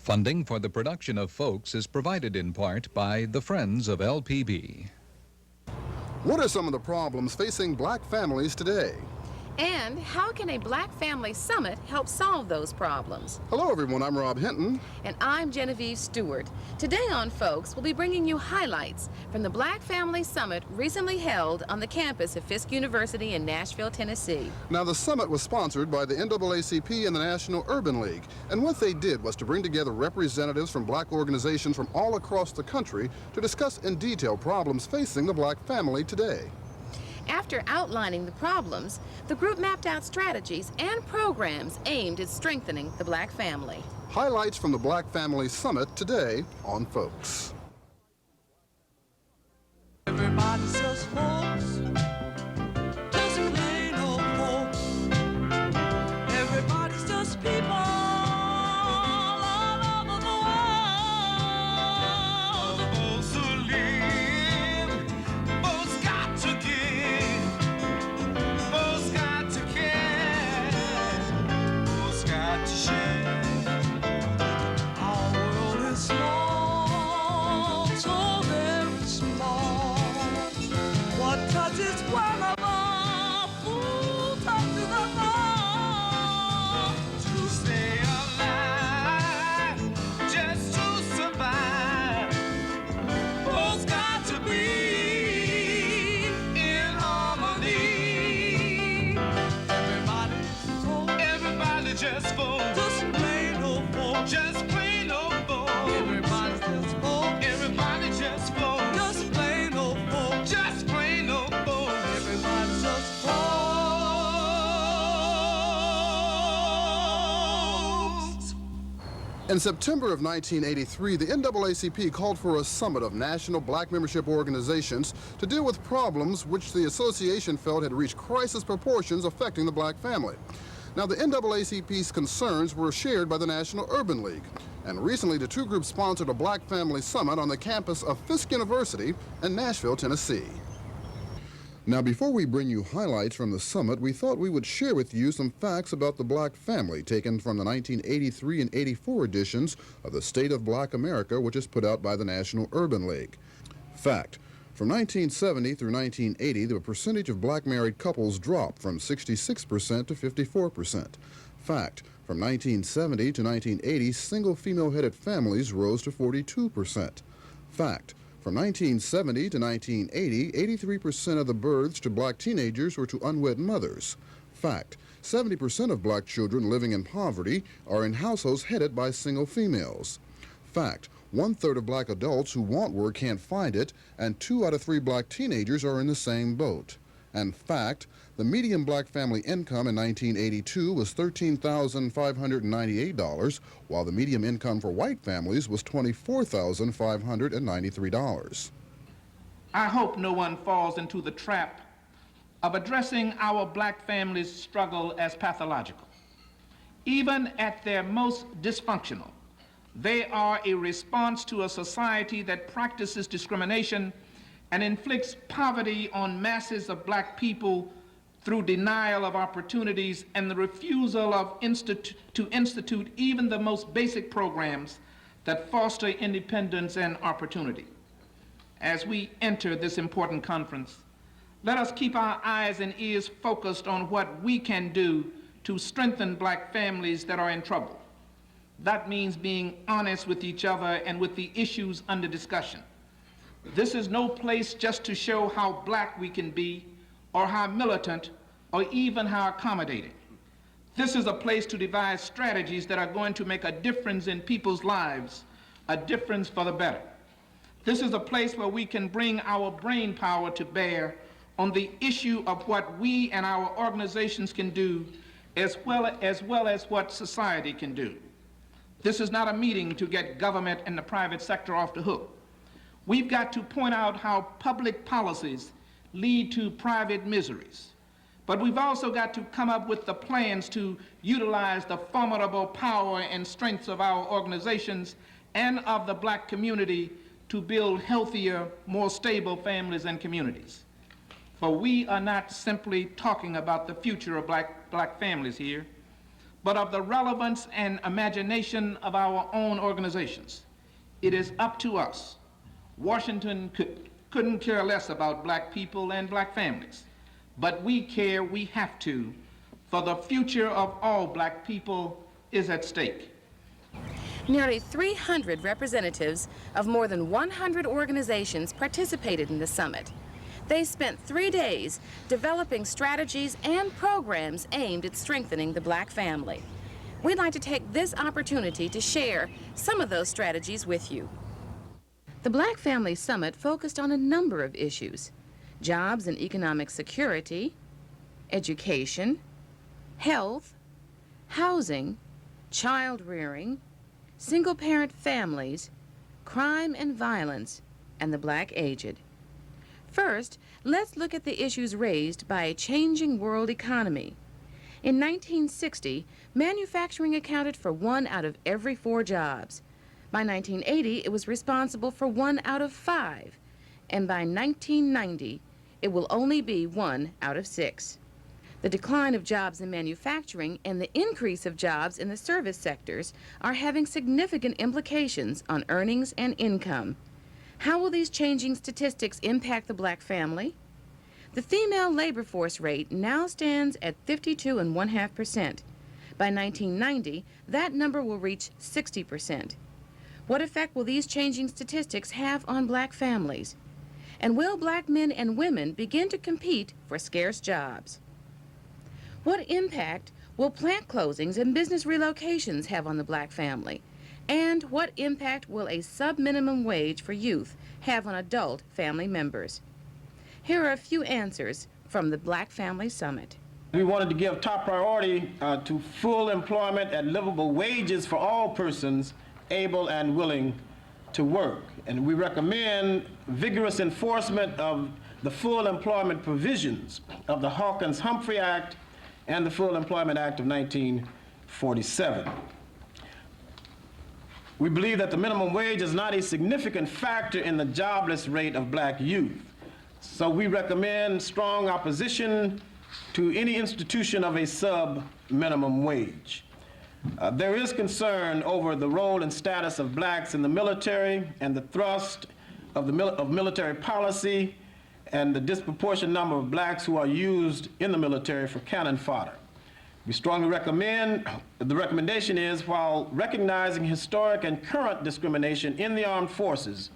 Funding for the production of Folks is provided in part by the Friends of LPB. What are some of the problems facing black families today? And how can a Black Family Summit help solve those problems? Hello, everyone. I'm Rob Hinton. And I'm Genevieve Stewart. Today on Folks, we'll be bringing you highlights from the Black Family Summit recently held on the campus of Fisk University in Nashville, Tennessee. Now, the summit was sponsored by the NAACP and the National Urban League. And what they did was to bring together representatives from black organizations from all across the country to discuss in detail problems facing the black family today. After outlining the problems, the group mapped out strategies and programs aimed at strengthening the black family. Highlights from the Black Family Summit today on Folks. Everybody says folks, just plain old folks. Everybody's just people all over the world. Folks who live, folks got to give, folks got to care, folks got to share. Our world is small, so very small. What touches one of us, who touches us all? To stay alive, just to survive, folks got to be in harmony. Everybody just folks, just plain old folks, just plain old folks. Everybody's just folks, everybody just folks, just plain old folks, just plain old folks. Everybody's just folks. In September of 1983, the NAACP called for a summit of national black membership organizations to deal with problems which the association felt had reached crisis proportions affecting the black family. Now, the NAACP's concerns were shared by the National Urban League, and recently the two groups sponsored a Black Family Summit on the campus of Fisk University in Nashville, Tennessee. Now, before we bring you highlights from the summit, we thought we would share with you some facts about the black family taken from the 1983 and 84 editions of the State of Black America, which is put out by the National Urban League. Fact: from 1970 through 1980, the percentage of black married couples dropped from 66% to 54%. Fact: from 1970 to 1980, single female-headed families rose to 42%. Fact: from 1970 to 1980, 83% of the births to black teenagers were to unwed mothers. Fact: 70% of black children living in poverty are in households headed by single females. Fact: 1/3 of black adults who want work can't find it, and 2 out of 3 black teenagers are in the same boat. And fact: the median black family income in 1982 was $13,598, while the median income for white families was $24,593. I hope no one falls into the trap of addressing our black families' struggle as pathological. Even at their most dysfunctional, they are a response to a society that practices discrimination and inflicts poverty on masses of black people through denial of opportunities and the refusal of to institute even the most basic programs that foster independence and opportunity. As we enter this important conference, let us keep our eyes and ears focused on what we can do to strengthen black families that are in trouble. That means being honest with each other and with the issues under discussion. This is no place just to show how black we can be, or how militant, or even how accommodating. This is a place to devise strategies that are going to make a difference in people's lives, a difference for the better. This is a place where we can bring our brain power to bear on the issue of what we and our organizations can do, as well as what society can do. This is not a meeting to get government and the private sector off the hook. We've got to point out how public policies lead to private miseries. But we've also got to come up with the plans to utilize the formidable power and strengths of our organizations and of the black community to build healthier, more stable families and communities. For we are not simply talking about the future of black families here, but of the relevance and imagination of our own organizations. It is up to us. Washington couldn't care less about black people and black families, but we care, we have to, for the future of all black people is at stake. Nearly 300 representatives of more than 100 organizations participated in the summit. They spent 3 days developing strategies and programs aimed at strengthening the black family. We'd like to take this opportunity to share some of those strategies with you. The Black Family Summit focused on a number of issues: jobs and economic security, education, health, housing, child rearing, single-parent families, crime and violence, and the black aged. First, let's look at the issues raised by a changing world economy. In 1960, manufacturing accounted for 1 out of every 4 jobs. By 1980, it was responsible for 1 out of 5. And by 1990, it will only be 1 out of 6. The decline of jobs in manufacturing and the increase of jobs in the service sectors are having significant implications on earnings and income. How will these changing statistics impact the black family? The female labor force rate now stands at 52.5%. By 1990, that number will reach 60%. What effect will these changing statistics have on black families? And will black men and women begin to compete for scarce jobs? What impact will plant closings and business relocations have on the black family? And what impact will a sub-minimum wage for youth have on adult family members? Here are a few answers from the Black Family Summit. We wanted to give top priority to full employment at livable wages for all persons able and willing to work. And we recommend vigorous enforcement of the full employment provisions of the Hawkins-Humphrey Act and the Full Employment Act of 1947. We believe that the minimum wage is not a significant factor in the jobless rate of black youth. So we recommend strong opposition to any institution of a sub-minimum wage. There is concern over the role and status of blacks in the military and the thrust of military policy and the disproportionate number of blacks who are used in the military for cannon fodder. We strongly recommend, the recommendation is, while recognizing historic and current discrimination in the armed forces,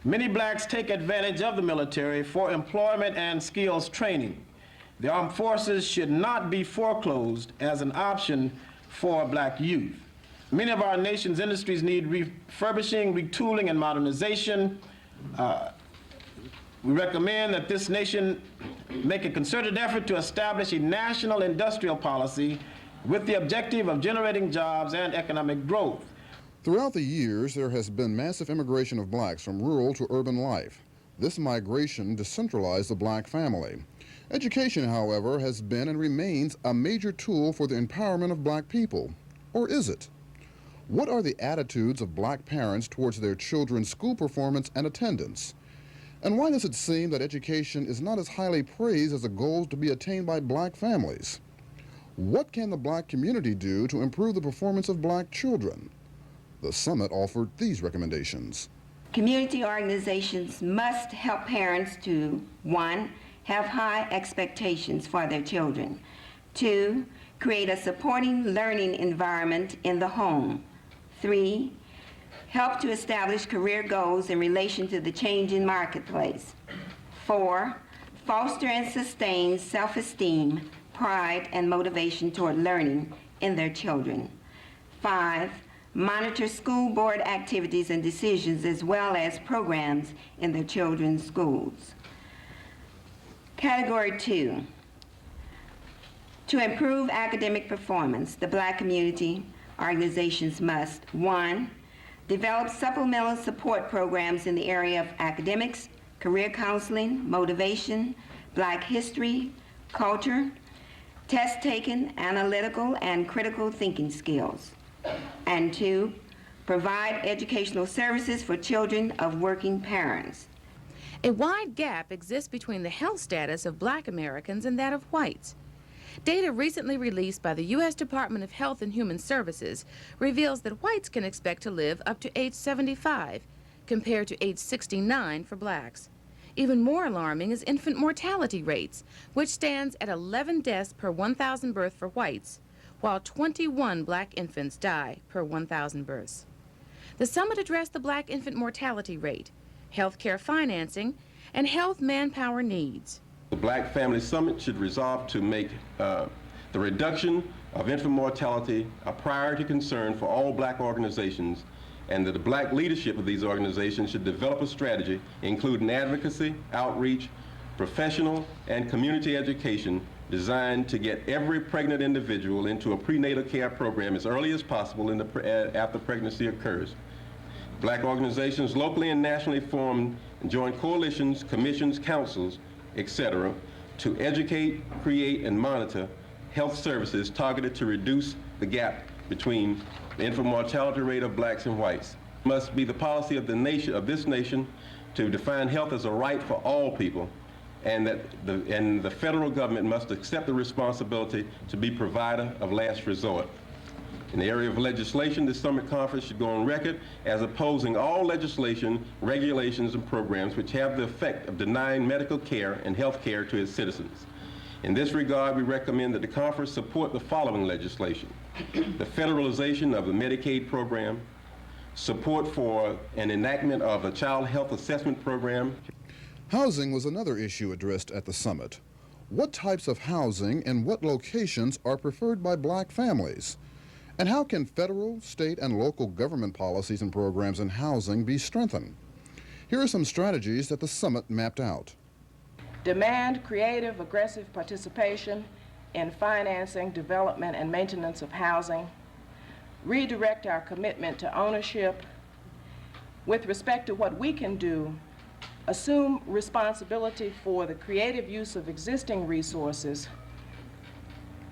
many blacks take advantage of the military for employment and skills training. The armed forces should not be foreclosed as an option for black youth. Many of our nation's industries need refurbishing, retooling, and modernization. We recommend that this nation make a concerted effort to establish a national industrial policy with the objective of generating jobs and economic growth. Throughout the years, there has been massive immigration of blacks from rural to urban life. This migration decentralized the black family. Education, however, has been and remains a major tool for the empowerment of black people. Or is it? What are the attitudes of black parents towards their children's school performance and attendance? And why does it seem that education is not as highly praised as the goals to be attained by black families? What can the black community do to improve the performance of black children? The summit offered these recommendations. Community organizations must help parents to, 1, have high expectations for their children. 2, create a supporting learning environment in the home. 3, help to establish career goals in relation to the changing marketplace. 4, foster and sustain self-esteem, pride, and motivation toward learning in their children. 5, monitor school board activities and decisions as well as programs in their children's schools. Category 2, to improve academic performance, the black community organizations must, 1, develop supplemental support programs in the area of academics, career counseling, motivation, black history, culture, test-taking, analytical, and critical thinking skills. And 2, provide educational services for children of working parents. A wide gap exists between the health status of black Americans and that of whites. Data recently released by the U.S. Department of Health and Human Services reveals that whites can expect to live up to age 75, compared to age 69 for blacks. Even more alarming is infant mortality rates, which stands at 11 deaths per 1,000 births for whites, while 21 black infants die per 1,000 births. The summit addressed the black infant mortality rate, health care financing, and health manpower needs. The Black Family Summit should resolve to make the reduction of infant mortality a priority concern for all black organizations, and that the black leadership of these organizations should develop a strategy including advocacy, outreach, professional, and community education designed to get every pregnant individual into a prenatal care program as early as possible after pregnancy occurs. Black organizations locally and nationally form and join coalitions, commissions, councils, etc., to educate, create, and monitor health services targeted to reduce the gap between the infant mortality rate of blacks and whites. It must be the policy of this nation to define health as a right for all people, and that the federal government must accept the responsibility to be provider of last resort. In the area of legislation, the Summit Conference should go on record as opposing all legislation, regulations, and programs which have the effect of denying medical care and health care to its citizens. In this regard, we recommend that the conference support the following legislation: the federalization of the Medicaid program, support for an enactment of a child health assessment program. Housing was another issue addressed at the summit. What types of housing and what locations are preferred by black families? And how can federal, state, and local government policies and programs in housing be strengthened? Here are some strategies that the summit mapped out. Demand creative, aggressive participation in financing, development, and maintenance of housing. Redirect our commitment to ownership. With respect to what we can do, assume responsibility for the creative use of existing resources.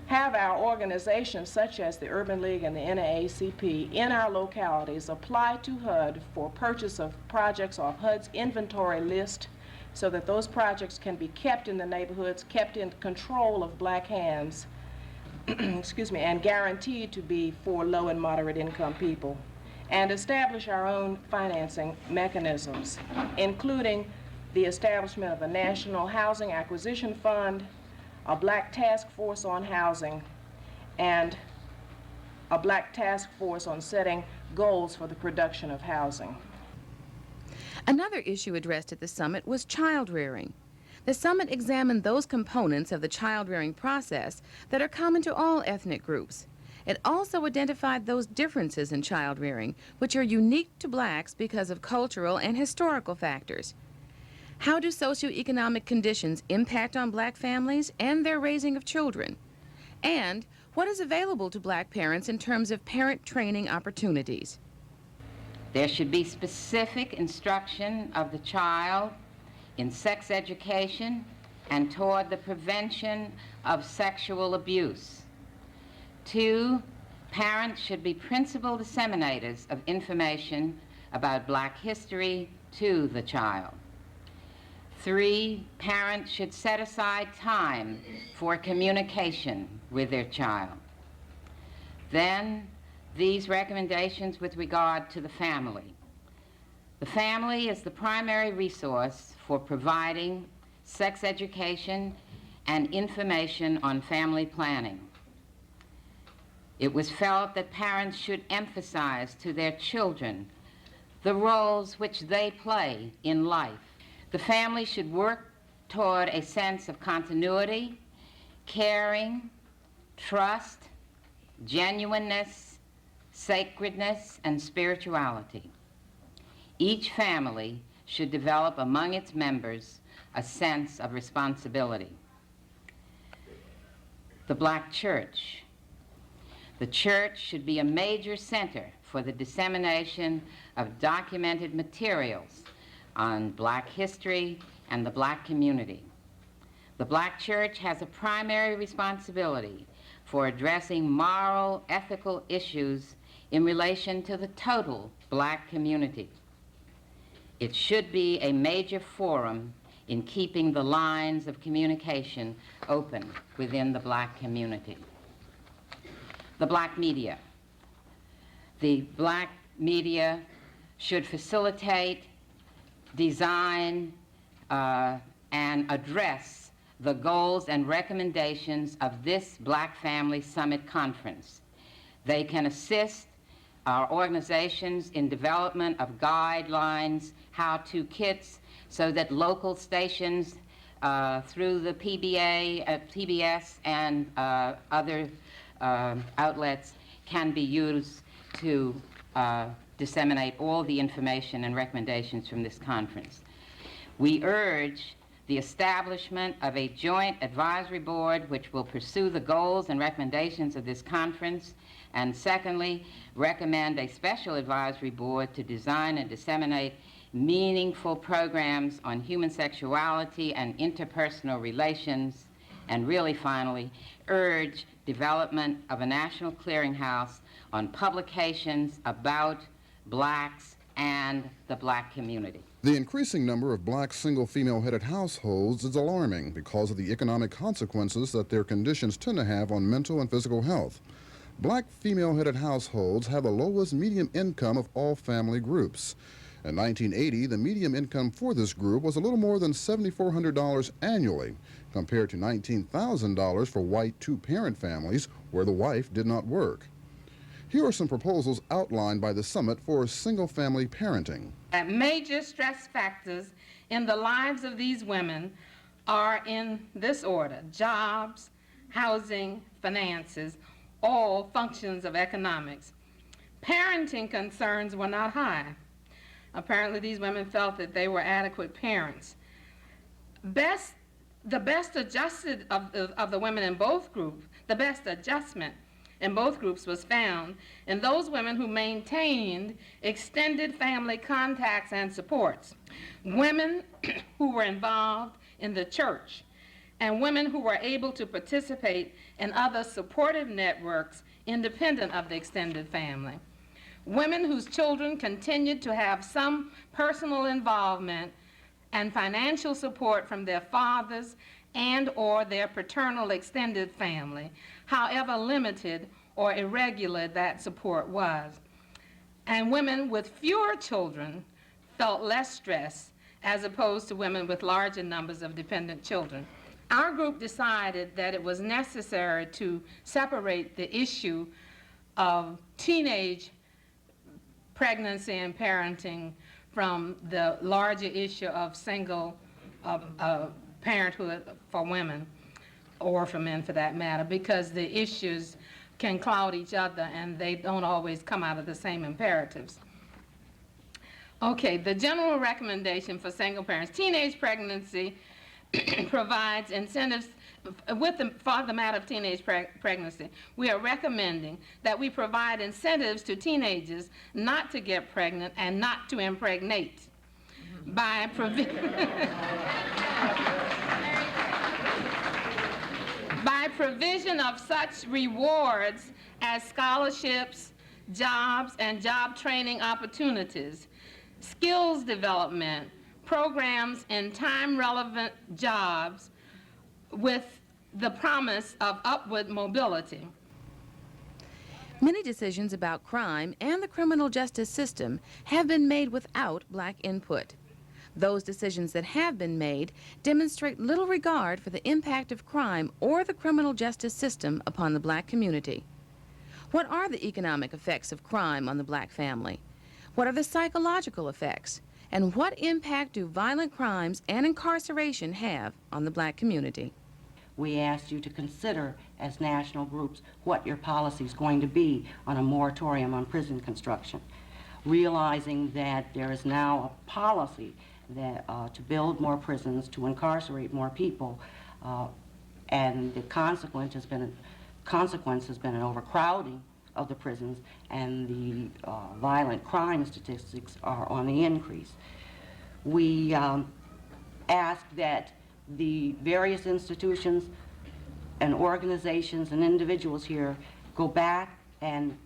Have our organizations, such as the Urban League and the NAACP, in our localities apply to HUD for purchase of projects off HUD's inventory list, so that those projects can be kept in the neighborhoods, kept in control of black hands, excuse me, and guaranteed to be for low and moderate income people. And establish our own financing mechanisms, including the establishment of a National Housing Acquisition Fund, a black task force on housing, and a black task force on setting goals for the production of housing. Another issue addressed at the summit was child rearing. The summit examined those components of the child rearing process that are common to all ethnic groups. It also identified those differences in child rearing which are unique to blacks because of cultural and historical factors. How do socioeconomic conditions impact on black families and their raising of children? And what is available to black parents in terms of parent training opportunities? There should be specific instruction of the child in sex education and toward the prevention of sexual abuse. 2, parents should be principal disseminators of information about black history to the child. 3, parents should set aside time for communication with their child. Then, these recommendations with regard to the family. The family is the primary resource for providing sex education and information on family planning. It was felt that parents should emphasize to their children the roles which they play in life. The family should work toward a sense of continuity, caring, trust, genuineness, sacredness, and spirituality. Each family should develop among its members a sense of responsibility. The black church. The church should be a major center for the dissemination of documented materials on black history and the black community. The black church has a primary responsibility for addressing moral, ethical issues in relation to the total black community. It should be a major forum in keeping the lines of communication open within the black community. The black media. The black media should facilitate, design, and address the goals and recommendations of this Black Family Summit Conference. They can assist our organizations in development of guidelines, how-to kits, so that local stations through the PBA, PBS, and other outlets can be used to disseminate all the information and recommendations from this conference. We urge the establishment of a joint advisory board which will pursue the goals and recommendations of this conference, and secondly, recommend a special advisory board to design and disseminate meaningful programs on human sexuality and interpersonal relations, and really finally, urge development of a national clearinghouse on publications about blacks and the black community. The increasing number of black single female-headed households is alarming because of the economic consequences that their conditions tend to have on mental and physical health. Black female-headed households have the lowest median income of all family groups. In 1980, the median income for this group was a little more than $7,400 annually, compared to $19,000 for white two-parent families where the wife did not work. Here are some proposals outlined by the Summit for single-family parenting. Major stress factors in the lives of these women are in this order: jobs, housing, finances, all functions of economics. Parenting concerns were not high. Apparently these women felt that they were adequate parents. The best adjusted of the women in both groups, the best adjustment in both groups was found in those women who maintained extended family contacts and supports, women who were involved in the church, and women who were able to participate in other supportive networks independent of the extended family. Women whose children continued to have some personal involvement and financial support from their fathers and or their paternal extended family, however limited or irregular that support was. And women with fewer children felt less stress as opposed to women with larger numbers of dependent children. Our group decided that it was necessary to separate the issue of teenage pregnancy and parenting from the larger issue of single parenthood for women, or for men for that matter, because the issues can cloud each other and they don't always come out of the same imperatives. Okay, the general recommendation for single parents: teenage pregnancy provides incentives for the matter of teenage pregnancy. We are recommending that we provide incentives to teenagers not to get pregnant and not to impregnate by provision of such rewards as scholarships, jobs, and job training opportunities, skills development, programs in time-relevant jobs with the promise of upward mobility. Many decisions about crime and the criminal justice system have been made without black input. Those decisions that have been made demonstrate little regard for the impact of crime or the criminal justice system upon the black community. What are the economic effects of crime on the black family? What are the psychological effects? And what impact do violent crimes and incarceration have on the black community? We asked you to consider, as national groups, what your policy is going to be on a moratorium on prison construction, realizing that there is now a policy that, to build more prisons, to incarcerate more people, and the consequence has been an overcrowding of the prisons, and the violent crime statistics are on the increase. We ask that the various institutions and organizations and individuals here go back and,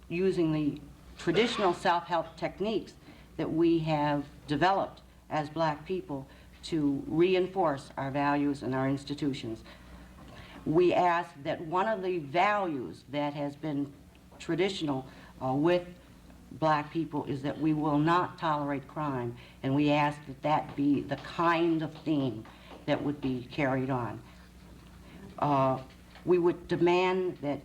using the traditional self-help techniques that we have developed as black people, to reinforce our values in our institutions. We ask that one of the values that has been traditional with black people is that we will not tolerate crime, and we ask that that be the kind of theme that would be carried on. We would demand that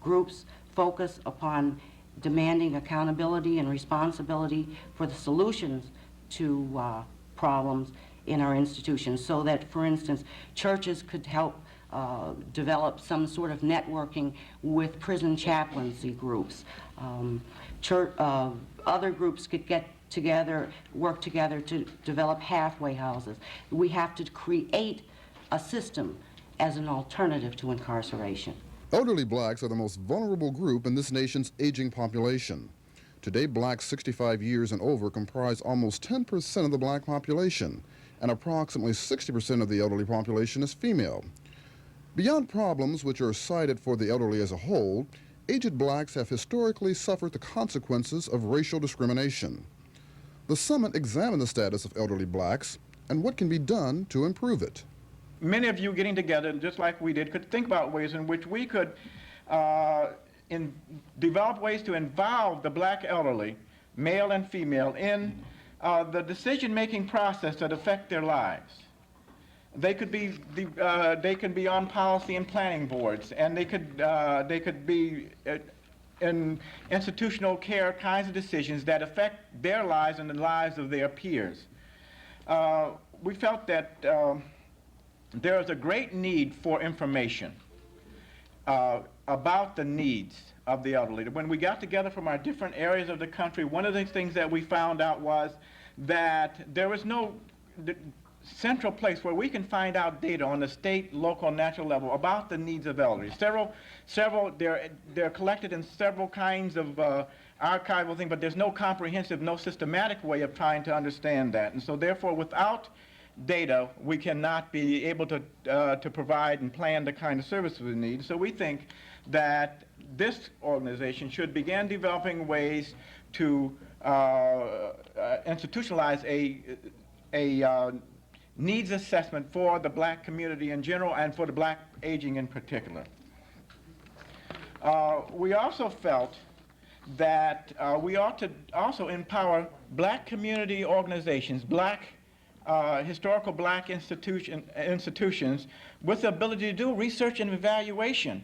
groups focus upon demanding accountability and responsibility for the solutions to problems in our institutions, so that, for instance, churches could help develop some sort of networking with prison chaplaincy groups. Other groups could get together, work together to develop halfway houses. We have to create a system as an alternative to incarceration. Elderly blacks are the most vulnerable group in this nation's aging population. Today, blacks 65 years and over comprise almost 10% of the black population, and approximately 60% of the elderly population is female. Beyond problems which are cited for the elderly as a whole, aged blacks have historically suffered the consequences of racial discrimination. The summit examined the status of elderly blacks and what can be done to improve it. Many of you getting together, just like we did, could think about ways in which we could develop ways to involve the black elderly, male and female, in the decision-making process that affect their lives. They could be on policy and planning boards, and they could be in institutional care kinds of decisions that affect their lives and the lives of their peers. We felt that there is a great need for information about the needs of the elderly. When we got together from our different areas of the country, one of the things that we found out was that there was no central place where we can find out data on the state, local, national level about the needs of elderly. They're collected in several kinds of archival things, but there's no comprehensive, no systematic way of trying to understand that. And so therefore, without data, we cannot be able to provide and plan the kind of services we need. So we think that this organization should begin developing ways to institutionalize a needs assessment for the black community in general and for the black aging in particular. We also felt that we ought to also empower black community organizations, historical black institutions with the ability to do research and evaluation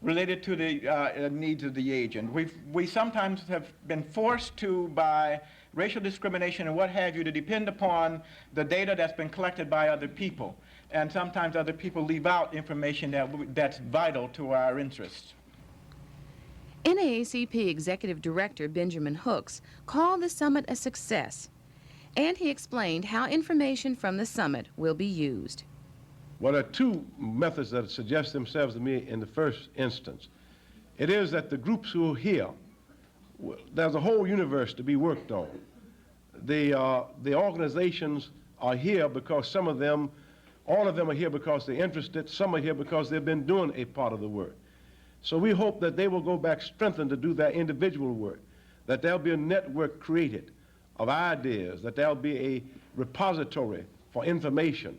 related to the needs of the aged. We sometimes have been forced to, by racial discrimination and what have you, to depend upon the data that's been collected by other people. And sometimes other people leave out information that's vital to our interests. NAACP Executive Director Benjamin Hooks called the summit a success, and he explained how information from the summit will be used. Well, there are two methods that suggest themselves to me in the first instance. It is that the groups who are here, there's a whole universe to be worked on. The organizations are here because some of them, all of them are here because they're interested, some are here because they've been doing a part of the work. So we hope that they will go back strengthened to do their individual work, that there'll be a network created of ideas, that there'll be a repository for information,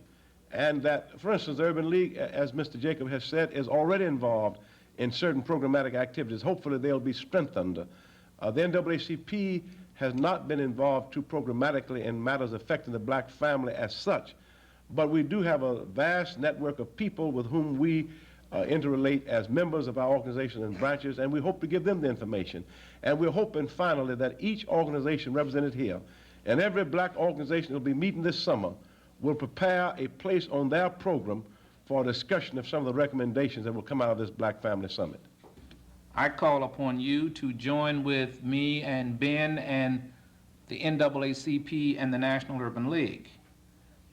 and that, for instance, the Urban League, as Mr. Jacob has said, is already involved in certain programmatic activities. Hopefully they'll be strengthened. The NAACP has not been involved too programmatically in matters affecting the black family as such, but we do have a vast network of people with whom we interrelate as members of our organizations and branches, and we hope to give them the information. And we're hoping finally that each organization represented here and every black organization that will be meeting this summer will prepare a place on their program for a discussion of some of the recommendations that will come out of this Black Family Summit. I call upon you to join with me and Ben and the NAACP and the National Urban League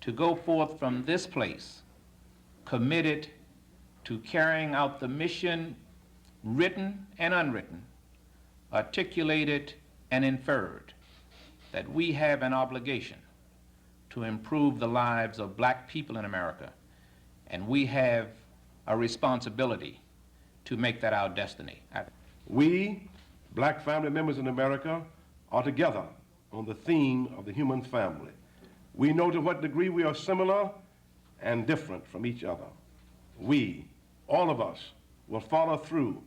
to go forth from this place committed to carrying out the mission, written and unwritten, articulated and inferred, that we have an obligation to improve the lives of black people in America, and we have a responsibility to make that our destiny. We, black family members in America, are together on the theme of the human family. We know to what degree we are similar and different from each other. We, all of us, will follow through,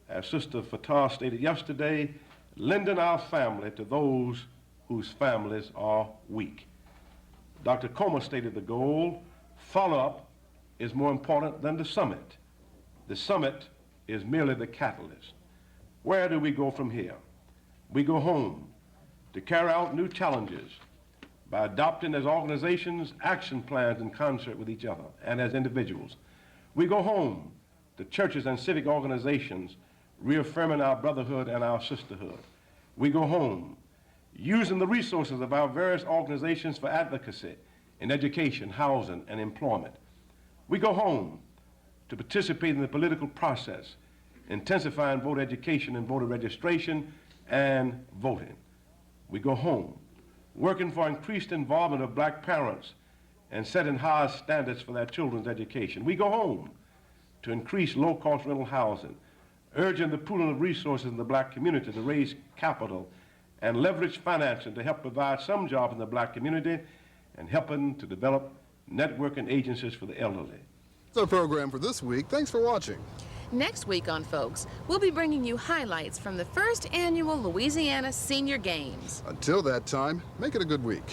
as Sister Fatah stated yesterday, lending our family to those whose families are weak. Dr. Comer stated the goal: follow-up is more important than the summit. The summit is merely the catalyst. Where do we go from here? We go home to carry out new challenges by adopting as organizations action plans in concert with each other and as individuals. We go home to churches and civic organizations reaffirming our brotherhood and our sisterhood. We go home using the resources of our various organizations for advocacy in education, housing, and employment. We go home to participate in the political process, intensifying voter education and voter registration and voting. We go home working for increased involvement of black parents and setting higher standards for their children's education. We go home to increase low-cost rental housing, urging the pooling of resources in the black community to raise capital and leverage financing to help provide some jobs in the black community and helping to develop networking agencies for the elderly. That's our program for this week. Thanks for watching. Next week on Folks, we'll be bringing you highlights from the first annual Louisiana Senior Games. Until that time, make it a good week.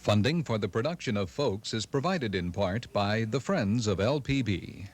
Funding for the production of Folks is provided in part by the Friends of LPB.